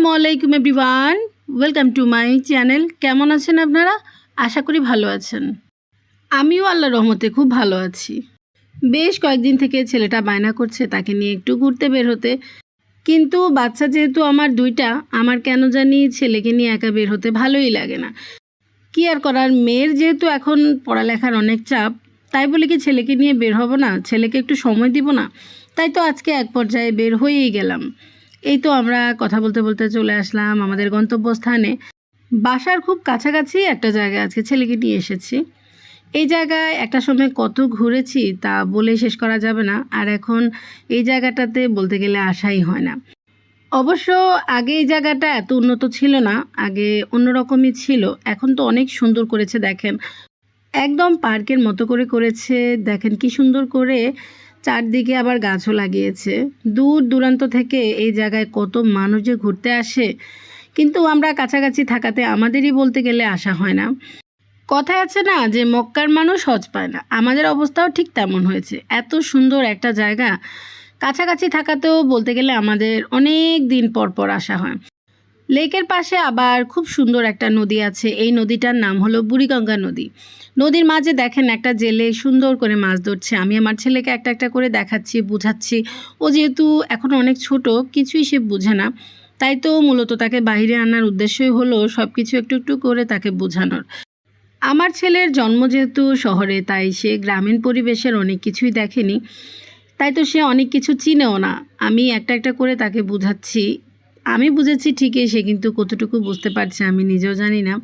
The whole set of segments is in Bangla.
আসসালামু আলাইকুম everyone, welcome to my channel. কেমন আছেন আপনারা? আশা করি ভালো আছেন। আমিও আল্লাহর রহমতে খুব ভালো আছি। বেশ কয়েকদিন থেকে ছেলেটা বায়না করছে তাকে নিয়ে একটু ঘুরতে বের হতে, কিন্তু বাচ্চা যেহেতু আমার দুইটা, আমার কেন জানি ছেলেকে নিয়ে একা বের হতে ভালোই লাগে না। কি আর করার, মেয়ের যেহেতু এখন পড়ালেখার অনেক চাপ, তাই বলে কি ছেলেকে নিয়ে বের হব না, ছেলেকে একটু সময় দিব না? তাই তো আজকে এক পর্যায়ে বের হয়েই গেলাম। এই তো আমরা কথা বলতে বলতে চলে আসলাম আমাদের গন্তব্যস্থানে। বাসার খুব কাছাকাছি একটা জায়গায় আজকে ছেলেকে নিয়ে এসেছি। এই জায়গায় একটা সময় কত ঘুরেছি তা বলে শেষ করা যাবে না, আর এখন এই জায়গাটাতে বলতে গেলে আসাই হয় না। অবশ্য আগে এই জায়গাটা এত উন্নত ছিল না, আগে অন্যরকমই ছিল। এখন তো অনেক সুন্দর করেছে, দেখেন একদম পার্কের মতো করে করেছে। দেখেন কি সুন্দর করে চারদিকে আবার গাছও লাগিয়েছে। দূর দূরান্ত থেকে এই জায়গায় কত মানুষ যে ঘুরতে আসে, কিন্তু আমরা কাছাকাছি থাকাতে আমাদেরই বলতে গেলে আসা হয় না। কথায় আছে না যে মক্কার মানুষ হজ পায় না, আমাদের অবস্থাও ঠিক তেমন হয়েছে। এত সুন্দর একটা জায়গা কাছাকাছি থাকাতেও বলতে গেলে আমাদের অনেক দিন পর পর আসা হয়। লেকের পাশে আবার খুব সুন্দর একটা নদী আছে, এই নদীটার নাম হলো বুড়িগঙ্গা নদী। নদীর মাঝে দেখেন একটা জেলে সুন্দর করে মাছ ধরছে। আমি আমার ছেলেকে একটা একটা করে দেখাচ্ছি, বুঝাচ্ছি। ও যেহেতু এখন অনেক ছোট, কিছুই সে বুঝে না, তাই তো মূলত তাকে বাইরে আনার উদ্দেশ্যই হলো সব কিছু একটু একটু করে তাকে বোঝানোর। আমার ছেলের জন্ম যেহেতু শহরে, তাই সে গ্রামীণ পরিবেশের অনেক কিছুই দেখেনি, তাই তো সে অনেক কিছু চিনেও না। আমি একটা একটা করে তাকে বুঝাচ্ছি। আমি বুঝেছি ঠিকই, সে কিন্তু কতটুকু বুঝতে পারছে আমি নিজেও জানি না।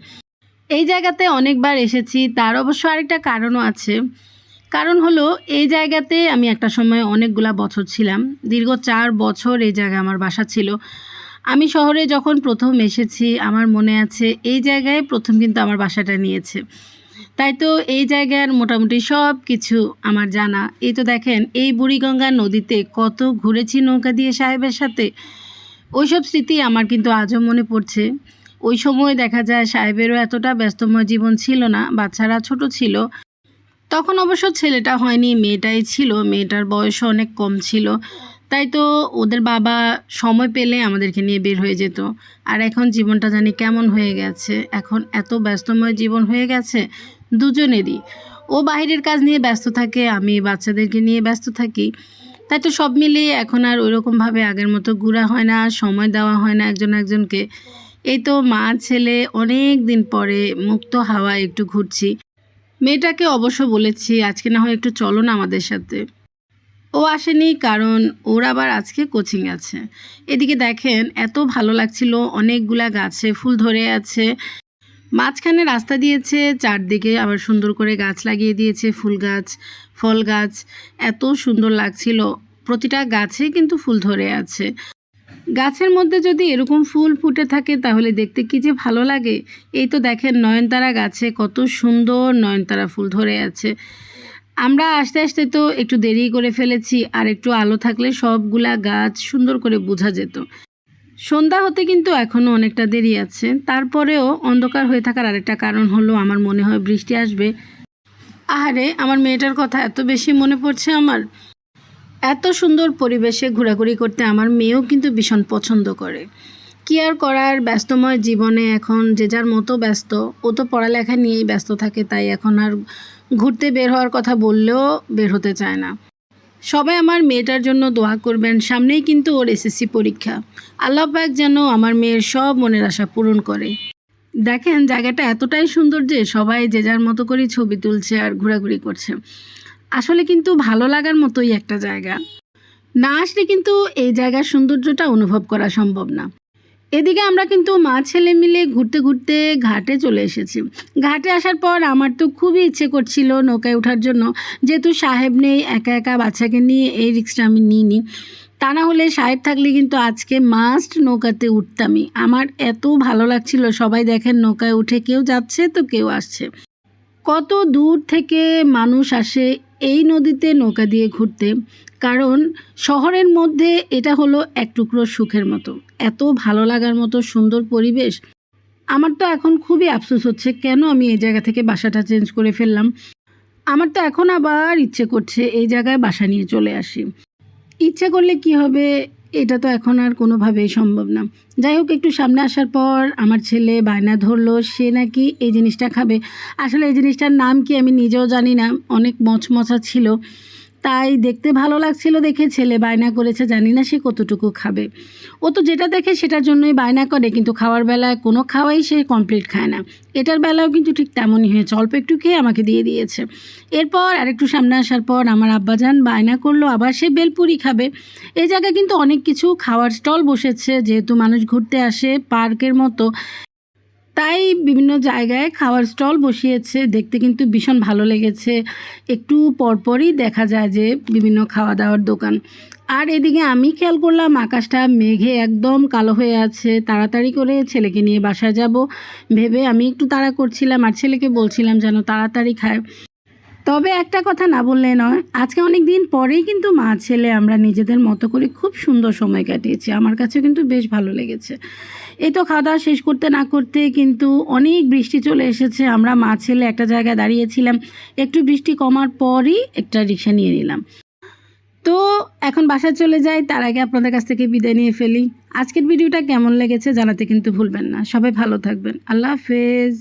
এই জায়গাতে অনেকবার এসেছি, তার অবশ্য আরেকটা কারণও আছে। কারণ হলো এই জায়গাতে আমি একটা সময় অনেকগুলা বছর ছিলাম, দীর্ঘ 4 বছর এই জায়গায় আমার বাসা ছিল। আমি শহরে যখন প্রথম এসেছি, আমার মনে আছে এই জায়গায় প্রথম কিন্তু আমার বাসাটা নিয়েছে। তাই তো এই জায়গার মোটামুটি সব কিছু আমার জানা। এই তো দেখেন এই বুড়িগঙ্গা নদীতে কত ঘুরেছি নৌকা দিয়ে সাহেবের সাথে। ওইসব স্মৃতি আমার কিন্তু আজও মনে পড়ছে। ওই সময় দেখা যায় সাহেবেরও এতটা ব্যস্তময় জীবন ছিল না, বাচ্চারা ছোট ছিল। তখন অবশ্য ছেলেটা হয়নি, মেয়েটাই ছিল। মেয়েটার বয়সও অনেক কম ছিল, তাই তো ওদের বাবা সময় পেলে আমাদেরকে নিয়ে বের হয়ে যেত। আর এখন জীবনটা জানি কেমন হয়ে গেছে, এখন এত ব্যস্তময় জীবন হয়ে গেছে দুজনেরই। ও বাইরের কাজ নিয়ে ব্যস্ত থাকে, আমি বাচ্চাদেরকে নিয়ে ব্যস্ত থাকি। তাই তো সব মিলিয়ে এখন আর ওইরকমভাবে আগের মতো ঘোরা হয় না, সময় দেওয়া হয় না একজন একজনকে। এই তো মা ছেলে অনেক দিন পরে মুক্ত হাওয়ায় একটু ঘুরছি। মেয়েটাকে অবশ্য বলেছি আজকে না হয় একটু চলো না আমাদের সাথে। ও আসেনি, কারণ ওর আবার আজকে কোচিং আছে। এদিকে দেখেন এত ভালো লাগছিল, অনেকগুলা গাছে ফুল ধরে আছে। মাঝখানে রাস্তা দিয়েছে, চারদিকে আবার সুন্দর করে গাছ লাগিয়ে দিয়েছে, ফুল গাছ, ফল গাছ। এত সুন্দর লাগছিল, প্রতিটা গাছে কিন্তু ফুল ধরে আছে। গাছের মধ্যে যদি এরকম ফুল ফুটে থাকে তাহলে দেখতে কি যে ভালো লাগে। এই তো দেখেন নয়নতারা গাছে কত সুন্দর নয়নতারা ফুল ধরে আছে। আমরা আস্তে আস্তে তো একটু দেরি করে ফেলেছি, আর একটু আলো থাকলে সবগুলা গাছ সুন্দর করে বোঝা যেত। সন্ধ্যা হতে কিন্তু এখনও অনেকটা দেরি আছে, তারপরেও অন্ধকার হয়ে থাকার আরেকটা কারণ হলো আমার মনে হয় বৃষ্টি আসবে। আহারে, আমার মেয়েটার কথা এত বেশি মনে পড়ছে আমার। এত সুন্দর পরিবেশে ঘোরাঘুরি করতে আমার মেয়েও কিন্তু ভীষণ পছন্দ করে। কি আর করার, ব্যস্তময় জীবনে এখন যে যার মতো ব্যস্ত। ও তো পড়ালেখা নিয়েই ব্যস্ত থাকে, তাই এখন আর ঘুরতে বের হওয়ার কথা বললেও বের হতে চায় না। সবাই আমার মেয়েটার জন্য দোয়া করবেন, সামনেই কিন্তু ওর এসএসসি পরীক্ষা। আল্লাহ পাক যেন আমার মেয়ের সব মনের আশা পূরণ করে। দেখেন জায়গাটা এতটাই সুন্দর যে সবাই যে যার মতো করে ছবি তুলছে আর ঘোরাঘুরি করছে। আসলে কিন্তু ভালো লাগার মতোই একটা জায়গা, না আসলে কিন্তু এই জায়গার সৌন্দর্যটা অনুভব করা সম্ভব না। এদিকে আমরা কিন্তু মা ছেলে মিলে ঘুরতে ঘুরতে ঘাটে চলে এসেছি। ঘাটে আসার পর আমার তো খুবই ইচ্ছে করছিল নৌকায় ওঠার জন্য, যেহেতু সাহেব নেই, একা একা বাচ্চাকে নিয়ে এই রিস্কটা আমি নিইনি। তা না হলে সাহেব থাকলে কিন্তু আজকে মাস্ট নৌকাতে উঠতামই। আমার এত ভালো লাগছিল, সবাই দেখেন নৌকায় উঠে কেউ যাচ্ছে তো কেউ আসছে। কত দূর থেকে মানুষ আসে এই নদীতে নৌকা দিয়ে ঘুরতে, কারণ শহরের মধ্যে এটা হলো এক টুকরো সুখের মতো, এত ভালো লাগার মতো সুন্দর পরিবেশ। আমার তো এখন খুবই আফসোস হচ্ছে কেন আমি এই জায়গা থেকে বাসাটা চেঞ্জ করে ফেললাম। আমার তো এখন আবার ইচ্ছে করছে এই জায়গায় বাসা নিয়ে চলে আসি। ইচ্ছে করলে কি হবে, এটা তো এখন আর কোনোভাবেই সম্ভব না। যাই হোক, একটু সামনে আসার পর আমার ছেলে বায়না ধরলো সে নাকি এই জিনিসটা খাবে। আসলে এই জিনিসটার নাম কি আমি নিজেও জানি না, অনেক মচমচা ছিল, তাই দেখতে ভালো লাগছিল দেখে ছেলে বায়না করেছে, জানি না সে কতটুকু খাবে। ও তো যেটা দেখে সেটার জন্যই বায়না করে, কিন্তু খাওয়ার বেলায় কোনো খাওয়াই সে কমপ্লিট খায় না। এটার বেলাও কিন্তু ঠিক তেমনই হয়েছে, অল্প একটু খেয়ে আমাকে দিয়ে দিয়েছে। এরপর আরেকটু সামনে আসার পর আমার আব্বাজান বায়না করলো আবার সে বেলপুরি খাবে। এই জায়গায় কিন্তু অনেক কিছু খাওয়ার স্টল বসেছে, যেহেতু মানুষ ঘুরতে আসে পার্কের মতো, তাই বিভিন্ন জায়গায় খাওয়ার স্টল বসিয়েছে। দেখতে কিন্তু ভীষণ ভালো লেগেছে, একটু পরপরই দেখা যায় যে বিভিন্ন খাওয়া দাওয়ার দোকান। আর এদিকে আমি খেয়াল করলাম আকাশটা মেঘে একদম কালো হয়ে আছে, তাড়াতাড়ি করে ছেলেকে নিয়ে বাসায় যাব ভেবে আমি একটু তাড়া করছিলাম আর ছেলেকে বলছিলাম যেন তাড়াতাড়ি খায়। তবে একটা কথা না বললে নয়, আজকে অনেক দিন পরেই কিন্তু মা ছেলে আমরা নিজেদের মতো করে খুব সুন্দর সময় কাটিয়েছি। আমার কাছে কিন্তু বেশ ভালো লেগেছে। এই তো খাওয়া দাওয়া শেষ করতে না করতে কিন্তু অনেক বৃষ্টি চলে এসেছে। আমরা মা ছেলে একটা জায়গায় দাঁড়িয়েছিলাম, একটু বৃষ্টি কমার পরই একটা রিক্সা নিয়ে নিলাম। তো এখন বাসায় চলে যাই, তার আগে আপনাদের কাছ থেকে বিদায় নিয়ে ফেলি। আজকের ভিডিওটা কেমন লেগেছে জানাতে কিন্তু ভুলবেন না। সবাই ভালো থাকবেন। আল্লাহ হাফেজ।